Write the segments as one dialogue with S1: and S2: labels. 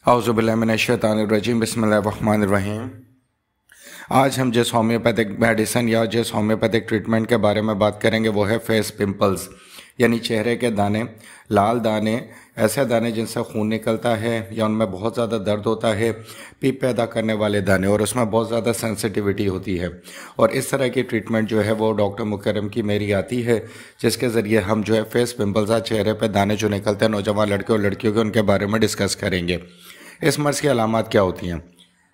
S1: औज़ुबिल्लाहिमिनश्शैतानिर्रजीम बिस्मिल्लाहिर्रहमानिर्रहीम। आज हम जिस होम्योपैथिक मेडिसिन या जिस होम्योपैथिक ट्रीटमेंट के बारे में बात करेंगे वो है फेस पिंपल्स, यानी चेहरे के दाने, लाल दाने, ऐसे दाने जिनसे खून निकलता है या उनमें बहुत ज़्यादा दर्द होता है, पीप पैदा करने वाले दाने और उसमें बहुत ज़्यादा सेंसिटिविटी होती है। और इस तरह की ट्रीटमेंट जो है वो डॉक्टर मुकर्रम की मेरी आती है, जिसके ज़रिए हम जो है फेस पिंपल्स या चेहरे पर दाने जो निकलते हैं नौजवान लड़के और लड़कियों के, उनके बारे में डिस्कस करेंगे। इस मर्ज़ की अलामात क्या होती हैं?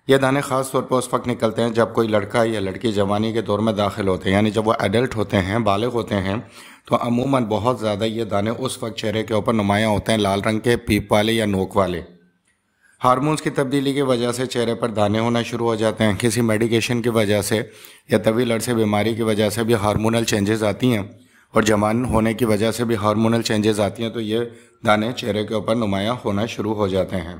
S1: ये दाने ख़ास तौर पर उस वक्त निकलते हैं जब कोई लड़का या लड़की जवानी के दौर में दाखिल होते हैं, यानी जब वो एडल्ट होते हैं, बालिग होते हैं, तो अमूमन बहुत ज़्यादा ये दाने उस वक्त चेहरे के ऊपर नुमायाँ होते हैं, लाल रंग के, पीप वाले या नोक वाले। हार्मोन्स की तब्दीली की वजह से चेहरे पर दाने होना शुरू हो जाते हैं। किसी मेडिकेशन की वजह से या तवील अरसे बीमारी की वजह से भी हार्मोनल चेंजेस आती हैं और जवान होने की वजह से भी हार्मोनल चेंजेस आती हैं, तो ये दाने चेहरे के ऊपर नुमायाँ होना शुरू हो जाते हैं।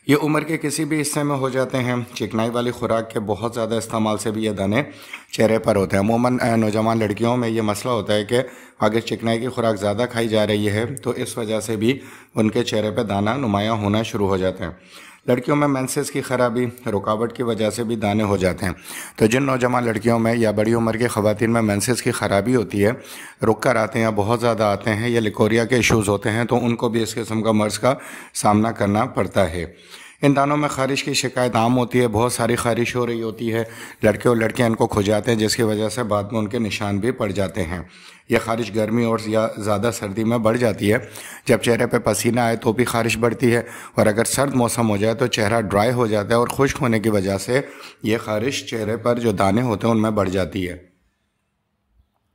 S1: ये उम्र के किसी भी हिस्से में हो जाते हैं। चिकनाई वाली खुराक के बहुत ज़्यादा इस्तेमाल से भी ये दाने चेहरे पर होते हैं। अमूमन नौजवान लड़कियों में ये मसला होता है कि अगर चिकनाई की खुराक ज़्यादा खाई जा रही है तो इस वजह से भी उनके चेहरे पर दाना नुमायाँ होना शुरू हो जाते हैं। लड़कियों में मेंसेस की ख़राबी, रुकावट की वजह से भी दाने हो जाते हैं। तो जिन नौजवान लड़कियों में या बड़ी उम्र की ख़वातीन में मेंसेस की ख़राबी होती है, रुक कर आते हैं या बहुत ज़्यादा आते हैं या लिकोरिया के इश्यूज़ होते हैं, तो उनको भी इस किस्म का मर्ज़ का सामना करना पड़ता है। इन दानों में ख़ारिश की शिकायत आम होती है, बहुत सारी ख़ारिश हो रही होती है, लड़के और लड़कियां इनको खुजाते हैं, जिसकी वजह से बाद में उनके निशान भी पड़ जाते हैं। यह ख़ारिश गर्मी और या ज़्यादा सर्दी में बढ़ जाती है। जब चेहरे पे पसीना आए तो भी ख़ारिश बढ़ती है, और अगर सर्द मौसम हो जाए तो चेहरा ड्राई हो जाता है और खुश्क होने की वजह से ये ख़ारिश चेहरे पर जो दाने होते हैं उनमें बढ़ जाती है।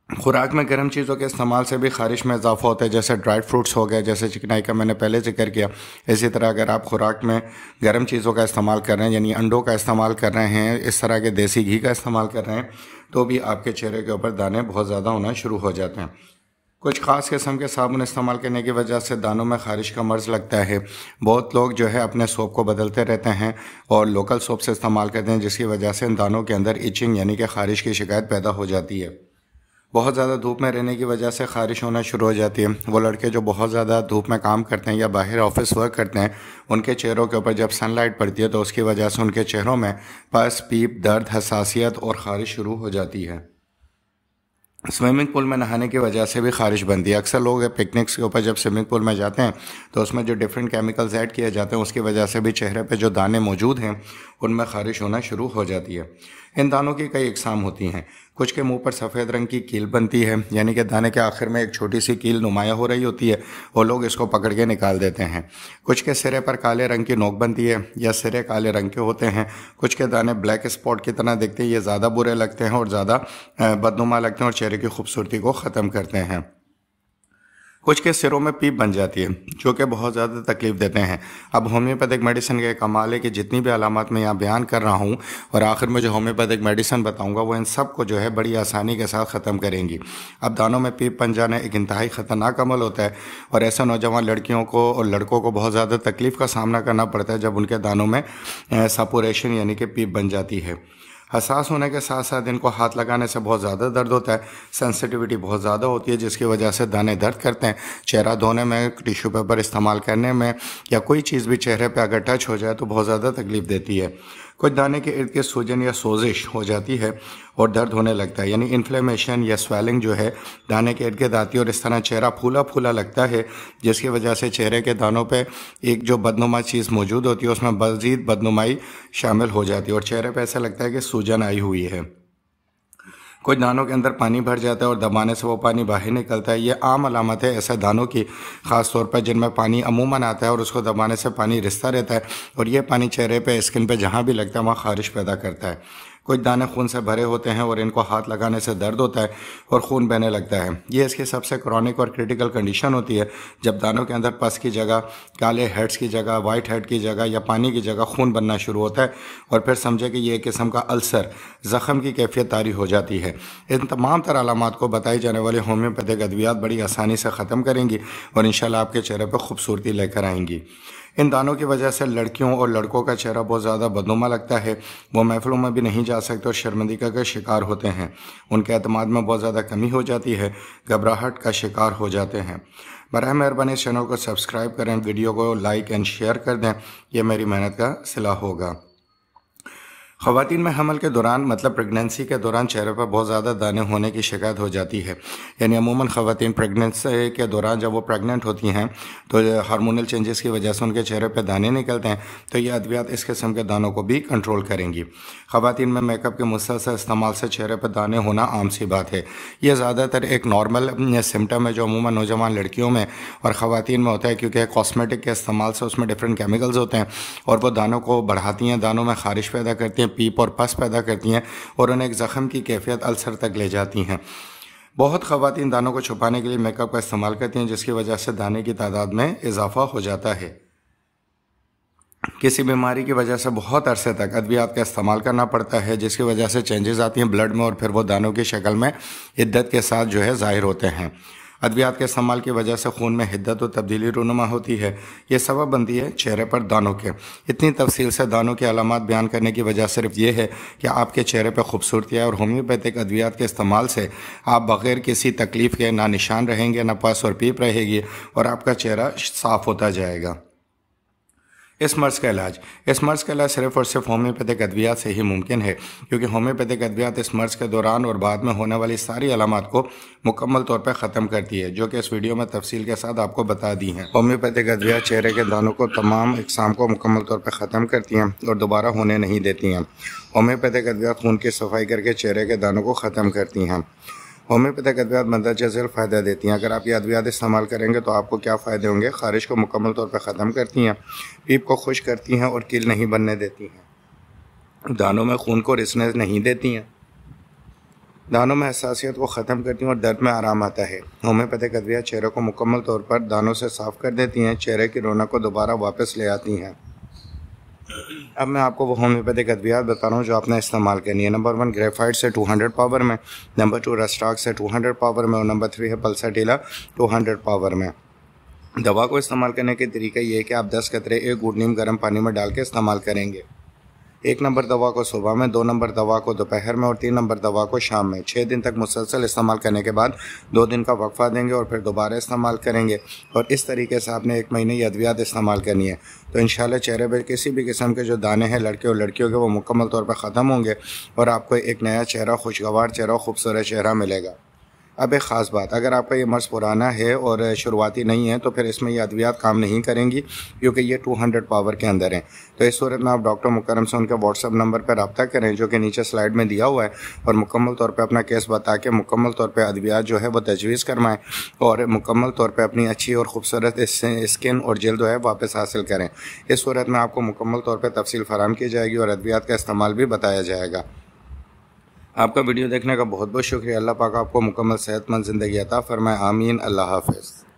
S1: खुराक में गर्म चीज़ों के इस्तेमाल से भी ख़ारिश में इजाफा होता है, जैसे ड्राई फ्रूट्स हो गए, जैसे चिकनाई का मैंने पहले जिक्र किया। इसी तरह अगर आप खुराक में गर्म चीज़ों का इस्तेमाल कर रहे हैं, यानी अंडों का इस्तेमाल कर रहे हैं, इस तरह के देसी घी का इस्तेमाल कर रहे हैं, तो भी आपके चेहरे के ऊपर दाने बहुत ज़्यादा होना शुरू हो जाते हैं। कुछ ख़ास किस्म के साबुन इस्तेमाल करने की वजह से दानों में ख़ारिश का मर्ज़ लगता है। बहुत लोग जो है अपने सोप को बदलते रहते हैं और लोकल सोप से इस्तेमाल करते हैं, जिसकी वजह से इन दानों के अंदर इचिंग यानी कि ख़ारिश की शिकायत पैदा हो जाती है। बहुत ज़्यादा धूप में रहने की वजह से ख़ारिश होना शुरू हो जाती है। वो लड़के जो बहुत ज़्यादा धूप में काम करते हैं या बाहर ऑफिस वर्क करते हैं, उनके चेहरों के ऊपर जब सनलाइट पड़ती है तो उसकी वजह से उनके चेहरों में पस, पीप, दर्द, हसासियत और ख़ारिश शुरू हो जाती है। स्विमिंग पूल में नहाने की वजह से भी ख़ारिश बनती है। अक्सर लोग पिकनिक्स के ऊपर जब स्विमिंग पूल में जाते हैं तो उसमें जो डिफरेंट केमिकल्स ऐड किए जाते हैं उसकी वजह से भी चेहरे पे जो दाने मौजूद हैं उनमें ख़ारिश होना शुरू हो जाती है। इन दानों की कई इकसाम होती हैं। कुछ के मुंह पर सफ़ेद रंग की कील बनती है, यानी कि दाने के आखिर में एक छोटी सी कील नुमाया हो रही होती है और लोग इसको पकड़ के निकाल देते हैं। कुछ के सिरे पर काले रंग की नोक बनती है या सिरे काले रंग के होते हैं। कुछ के दाने ब्लैक स्पॉट की तरह दिखते हैं, ये ज़्यादा बुरे लगते हैं और ज़्यादा बदनुमा लगते हैं और चेहरे की खूबसूरती को ख़त्म करते हैं। कुछ के सिरों में पीप बन जाती है, जो कि बहुत ज़्यादा तकलीफ़ देते हैं। अब होम्योपैथिक मेडिसिन का कमाल है कि जितनी भी अलामात मैं यहाँ बयान कर रहा हूँ और आखिर में जो होम्योपैथिक मेडिसिन बताऊँगा वो इन सब को जो है बड़ी आसानी के साथ ख़त्म करेंगी। अब दानों में पीप बन जाना एक इंतहाई ख़तरनाक अमल होता है और ऐसे नौजवान लड़कियों को और लड़कों को बहुत ज़्यादा तकलीफ़ का सामना करना पड़ता है जब उनके दानों में सपुरेशन यानी कि पीप बन जाती है। हसास होने के साथ साथ इनको हाथ लगाने से बहुत ज़्यादा दर्द होता है, सेंसिटिविटी बहुत ज़्यादा होती है, जिसकी वजह से दाने दर्द करते हैं। चेहरा धोने में, टिश्यू पेपर इस्तेमाल करने में या कोई चीज़ भी चेहरे पे अगर टच हो जाए तो बहुत ज़्यादा तकलीफ़ देती है। कुछ दाने के इर्द गिर्द सूजन या सोजिश हो जाती है और दर्द होने लगता है, यानी इन्फ्लेमेशन या स्वेलिंग जो है दाने के इर्द गिर्द आती है और इस तरह चेहरा फूला फूला लगता है, जिसकी वजह से चेहरे के दानों पे एक जो बदनुमा चीज़ मौजूद होती है उसमें मज़ीद बदनुमाई शामिल हो जाती है और चेहरे पे ऐसा लगता है कि सूजन आई हुई है। कुछ दानों के अंदर पानी भर जाता है और दबाने से वो पानी बाहर निकलता है। ये आम अलामत है ऐसे दानों की, ख़ास तौर पर जिनमें पानी अमूमन आता है और उसको दबाने से पानी रिसता रहता है और ये पानी चेहरे पे, स्किन पे जहाँ भी लगता है वहाँ ख़ारिश पैदा करता है। कुछ दाने खून से भरे होते हैं और इनको हाथ लगाने से दर्द होता है और खून बहने लगता है। ये इसकी सबसे क्रॉनिक और क्रिटिकल कंडीशन होती है, जब दानों के अंदर पस की जगह, काले हेड्स की जगह, वाइट हेड की जगह या पानी की जगह खून बनना शुरू होता है और फिर समझे कि ये एक किस्म का अल्सर, ज़ख़म की कैफियत तारी हो जाती है। इन तमाम तरह अलामात को बताई जाने वाली होम्योपैथिक अद्वियात बड़ी आसानी से ख़त्म करेंगी और इंशाल्लाह आपके चेहरे पर खूबसूरती लेकर आएंगी। इन दानों की वजह से लड़कियों और लड़कों का चेहरा बहुत ज़्यादा बदनुमा लगता है। वो महफिलों में भी नहीं जा सकते और शर्मिंदगी का शिकार होते हैं। उनके एतमाद में बहुत ज़्यादा कमी हो जाती है, घबराहट का शिकार हो जाते हैं। बराह मेहरबानी इस चैनल को सब्सक्राइब करें, वीडियो को लाइक एंड शेयर कर दें, यह मेरी मेहनत का सिला होगा। ख़वातीन में हमल के दौरान मतलब प्रेगनेंसी के दौरान चेहरे पर बहुत ज़्यादा दाने होने की शिकायत हो जाती है। यानी अमूमन ख़वातीन प्रेगनेंसी के दौरान जब वो प्रेग्नेंट होती हैं तो हार्मोनल चेंजेस की वजह से उनके चेहरे पर दाने निकलते हैं, तो ये अद्वियात इस किस्म के दानों को भी कंट्रोल करेंगी। ख़वातीन में मेकअप के मुसलसल इस्तेमाल से चेहरे पर दाने होना आम सी बात है। यह ज़्यादातर एक नॉर्मल सिम्टम है जो अमूमन नौजवान लड़कियों में और ख़वातीन में होता है, क्योंकि कॉस्मेटिक के इस्तेमाल से उसमें डिफरेंट केमिकल्स होते हैं और वो दानों को बढ़ाती हैं, दानों में खारिश पैदा करती हैं, पीप और पस पैदा करती हैं और उन्हें एक ज़ख़म की कैफियत अल्सर तक ले जाती हैं। बहुत ख़वातीन दानों को छुपाने के लिए मेकअप का इस्तेमाल करती हैं, जिसकी वजह से दाने की तादाद में इजाफा हो जाता है। किसी बीमारी की वजह से बहुत अरसे तक अद्वियात का इस्तेमाल करना पड़ता है, जिसकी वजह से चेंजेस आती हैं ब्लड में और फिर वो दानों की शक्ल में हिद्दत के साथ ज़ाहिर होते हैं। अद्वियात के इस्तेमाल की वजह से खून में हिद्दत और तब्दीली रूनुमा होती है। ये सबब बनती है चेहरे पर दानों के। इतनी तफसील से दानों की अलामात बयान करने की वजह सिर्फ ये है कि आपके चेहरे पर खूबसूरती है और होम्योपैथिक अद्वियात के इस्तेमाल से आप बग़ैर किसी तकलीफ़ के ना निशान रहेंगे, ना पस और पीप रहेगी और आपका चेहरा साफ़ होता जाएगा। इस मर्ज़ का इलाज सिर्फ और सिर्फ होम्योपैथिक अद्वियात से ही मुमकिन है, क्योंकि होम्योपैथिक अद्वियात इस मर्ज़ के दौरान और बाद में होने वाली सारी अलामात को मुकम्मल तौर पर ख़त्म करती है, जो कि इस वीडियो में तफसील के साथ आपको बता दी हैं। होम्योपैथिक अद्वियात चेहरे के दानों को तमाम इकसाम को मुकम्मल तौर पर ख़त्म करती हैं और दोबारा होने नहीं देती हैं। होम्योपैथिक अद्वियात खून की सफाई करके चेहरे के दानों को ख़त्म करती हैं। होम्योपैथिक अद्वियात मंदरजा झेल फ़ायदा देती हैं। अगर आप ये अद्वियात इस्तेमाल करेंगे तो आपको क्या फ़ायदे होंगे? ख़ारिश को मुकम्मल तौर पर ख़त्म करती हैं, पीप को खुश करती हैं और कील नहीं बनने देती हैं, दानों में खून को रिसनेस नहीं देती हैं, दानों में हसासियत को ख़त्म करती हैं और दर्द में आराम आता है। होम्योपैथिक अद्वियात चेहरे को मुकम्मल तौर पर दानों से साफ़ कर देती हैं, चेहरे की रौनक को दोबारा वापस ले आती हैं। अब मैं आपको वो होम्योपैथिक अद्वियात बता रहा हूँ जो आपने इस्तेमाल करनी है। नंबर 1 ग्रेफाइट से 200 पावर में, नंबर 2 रस्टाक से 200 पावर में और नंबर 3 है पल्साटीला 200 पावर में। दवा को इस्तेमाल करने के तरीका ये है कि आप 10 कतरे 1 घूंट नीम गर्म पानी में डाल के इस्तेमाल करेंगे। 1 नंबर दवा को सुबह में, 2 नंबर दवा को दोपहर में और 3 नंबर दवा को शाम में। 6 दिन तक मुसलसल इस्तेमाल करने के बाद 2 दिन का वक्फा देंगे और फिर दोबारा इस्तेमाल करेंगे और इस तरीके से आपने 1 महीने ये अद्वियात इस्तेमाल करनी है। तो इंशाल्लाह चेहरे पर किसी भी किस्म के जो दाने हैं लड़के और लड़कियों के वो मुकम्मल तौर पर ख़त्म होंगे और आपको एक नया चेहरा, खुशगवार चेहरा, खूबसूरत चेहरा मिलेगा। अब एक ख़ास बात, अगर आपका ये मर्ज़ पुराना है और शुरुआती नहीं है तो फिर इसमें ये अद्वियात काम नहीं करेंगी, क्योंकि ये 200 पावर के अंदर हैं। तो इस सूरत में आप डॉक्टर मुकरम से उनके व्हाट्सअप नंबर पर रब्ता करें जो कि नीचे स्लाइड में दिया हुआ है और मुकम्मल तौर पे अपना केस बता के मुकम्मल तौर पे अद्वियात जो है वो तजवीज़ करवाएं और मुकम्मल तौर पे अपनी अच्छी और ख़ूबसूरत स्किन और जल्द है वापस हासिल करें। इस सूरत में आपको मुकम्मल तौर पर तफसील फराहम की जाएगी और अद्वियात का इस्तेमाल भी बताया जाएगा। आपका वीडियो देखने का बहुत बहुत शुक्रिया। अल्लाह पाक आपको मुकम्मल सेहतमंद ज़िंदगी अता फरमाए। आमीन। अल्लाह हाफ़िज़।